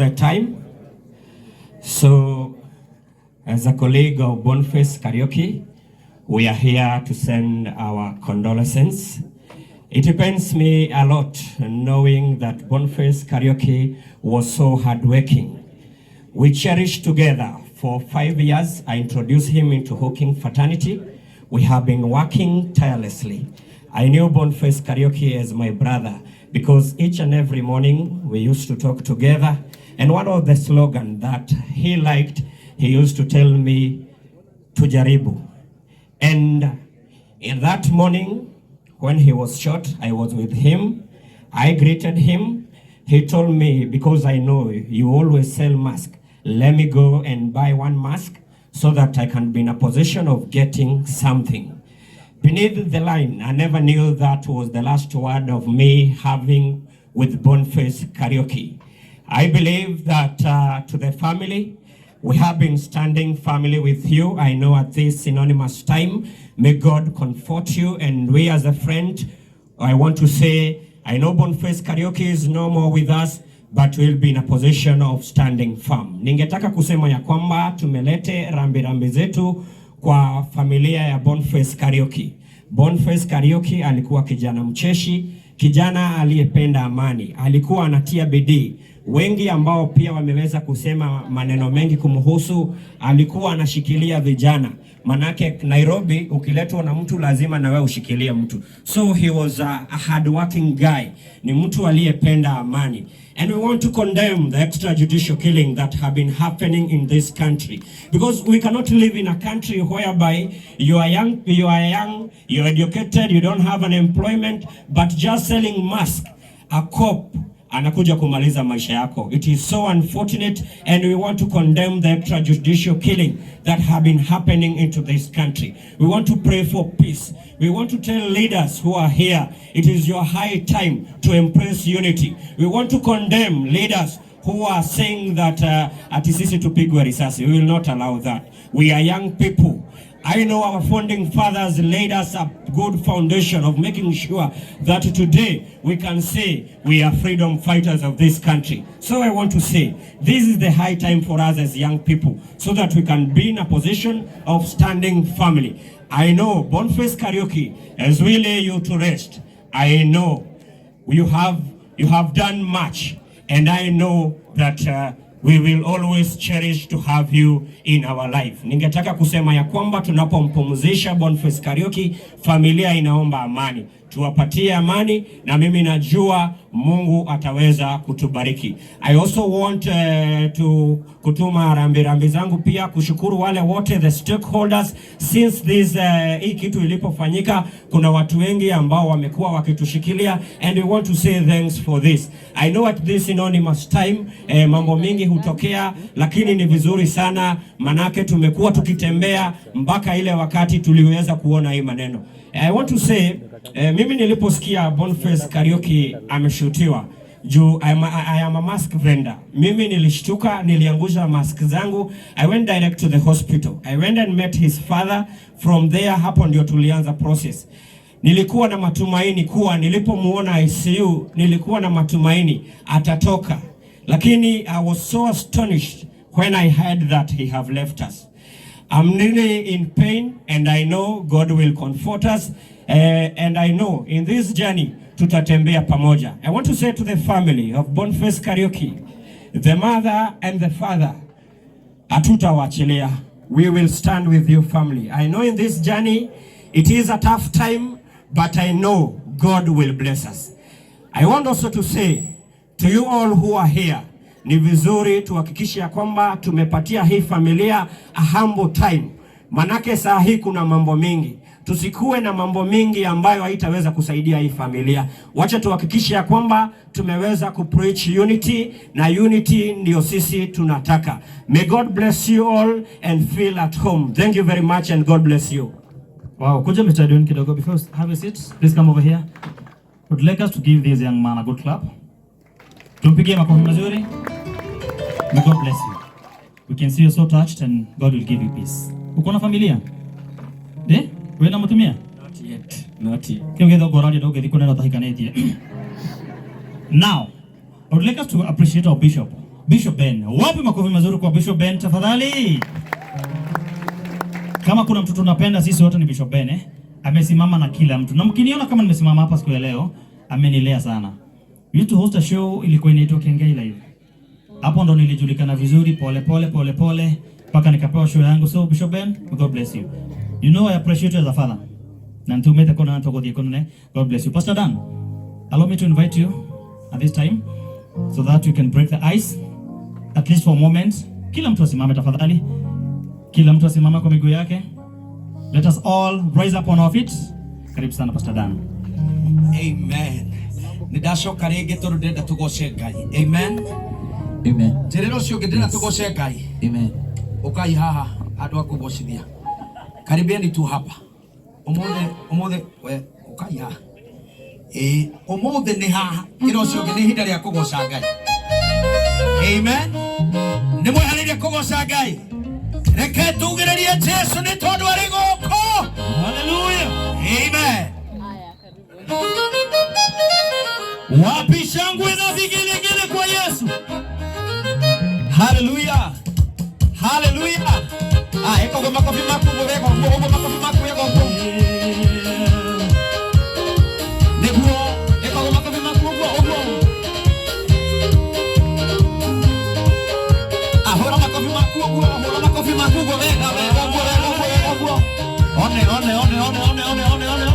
the time. So, as a colleague of Boniface Kariuki, we are here to send our condolences. It pains me a lot knowing that Boniface Kariuki was so hardworking. We cherished together for 5 years. I introduced him into Hawking fraternity. We have been working tirelessly. I knew Boniface Kariuki as my brother because each and every morning we used to talk together. And one of the slogans that he liked, he used to tell me, tujaribu. And in that morning, when he was shot, I was with him. I greeted him. He told me, because I know you always sell masks, let me go and buy one mask so that I can be in a position of getting something. Beneath the line, I never knew that was the last word of me having with Boniface Kariuki. I believe that to the family, we have been standing family with you. I know at this synonymous time, may God comfort you. And we as a friend, I want to say, I know Boniface Kariuki is no more with us, but we'll be in a position of standing firm. Ningetaka kusema ya kwamba tumelete rambi zetu kwa familia ya Boniface Kariuki. Boniface Kariuki alikuwa kijana mcheshi, kijana aliyependa amani, alikuwa anatia bidii. Wengi ambao pia wameweza kusema maneno mengi kumhusu, alikuwa anashikilia vijana. Manake Nairobi ukiletwa na mtu lazima na wewe ushikilie mtu. So he was a hard-working guy. Ni mtu aliyependa amani. And we want to condemn the extrajudicial killing that have been happening in this country. Because we cannot live in a country whereby you are young, you're educated, you don't have an employment, but just selling mask, a cop, anakuja kumaliza maisha yako. It is so unfortunate, and we want to condemn the extrajudicial killing that have been happening into this country. We want to pray for peace. We want to tell leaders who are here, it is your high time to embrace unity. We want to condemn leaders who are saying that ati sisi tupigwe risasi. We will not allow that. We are young people. I know our founding fathers laid us a good foundation of making sure that today we can say we are freedom fighters of this country. So I want to say this is the high time for us as young people so that we can be in a position of standing family. I know Boniface Kariuki, as we lay you to rest, I know you have done much, and I know that we will always cherish to have you in our life. Ningetaka kusema ya kwamba tunapompumzisha Boniface Kariuki, familia inaomba amani. Tuwapatie amani na mimi najua Mungu ataweza kutubariki. I also want to kutuma rambi zangu pia kushukuru wale wote the stakeholders since this hii kitu ilipofanyika. Kuna watu wengi ambao wamekuwa wakitushikilia, and we want to say thanks for this. I know at this anonymous time mambo mengi hutokea, lakini ni vizuri sana manake tumekuwa tukitembea mpaka ile wakati tuliweza kuona hii maneno. I want to say mimi niliposikia Boniface Kariuki ameshutiwa juu I am a mask vendor. Mimi nilishtuka, niliangusha mask zangu. I went direct to the hospital. I went and met his father. From there, hapo ndio tulianza process. Nilikuwa na matumaini kuwa nilipomuona ICU, nilikuwa na matumaini atatoka. Lakini I was so astonished when I heard that he have left us. I'm really in pain, and I know God will comfort us, and I know in this journey tutatembea pamoja. I want to say to the family of Boniface Kariuki, the mother and the father, hatutawachilia. We will stand with you, family. I know in this journey it is a tough time, but I know God will bless us. I want also to say to you all who are here, ni vizuri tuhakikishe ya kwamba tumepatia hii familia a humble time. Manake saa hii kuna mambo mengi. Tusikuwe na mambo mengi ambayo haitaweza kusaidia hii familia. Wacha tuhakikishe ya kwamba tumeweza kupreach unity, na unity ndio sisi tunataka. May God bless you all and feel at home. Thank you very much and God bless you. Wow, kuja Mr. Edwin kidogo, because have a seat. Please come over here. Would like us to give this young man a good clap. Tumpigie makofi mazuri. May God bless you. We can see you're so touched, and God will give you peace. Uko na familia? Wewe na mtumia? Not yet. Kiongeza gorali dogo diko neno tahikanetie. Now, I would like us to appreciate our bishop Bishop Ben. Wapi makofi mazuri kwa Bishop Ben tafadhali? Kama kuna mtu tunapenda sisi wote ni Bishop Ben eh? Amesimama na kila mtu. Na mkiniona kama nimesimama hapa siku ya leo, amenilea sana. We used to host a show ilikuwa inaitwa Kengei Live. Hapo ndo nilijulikana vizuri pole mpaka nikapewa show yangu. So Bishop Ben, God bless you. You know I appreciate you as a father. Na ntumete kona natoko di konone. God bless you. Pastor Dan, allow me to invite you at this time so that you can break the ice at least for a moment. Kila mtu asimame tafadhali. Kila mtu asimame kwa miguu yake. Let us all rise up on our feet. Karibu sana Pastor Dan. Amen. Nidashoka rege toro ndenda tugoce Ngai. Amen. Amen. Njiriro cio ngindira tugoce Ngai. Amen. Ukai haha andu akugocithia. Karibieni tu hapa. Umothe we ukai haha. Umothe ni haha. Njiriro cio ngi ni hinda ria kugoca Ngai. Amen. Ni mweharirie kugoca Ngai. Reke tugiririe Jesu ni tondu ari guku. Hallelujah. Amen. Wapi shangwe na vigelegele kwa Yesu. Hallelujah. Hallelujah. Eko kwa makofi makubwa weko kwa makofi makubwa weko kwa. Neguo, eko kwa makofi makubwa ogo. Ahora makofi makubwa, ahora makofi makubwa weka. One.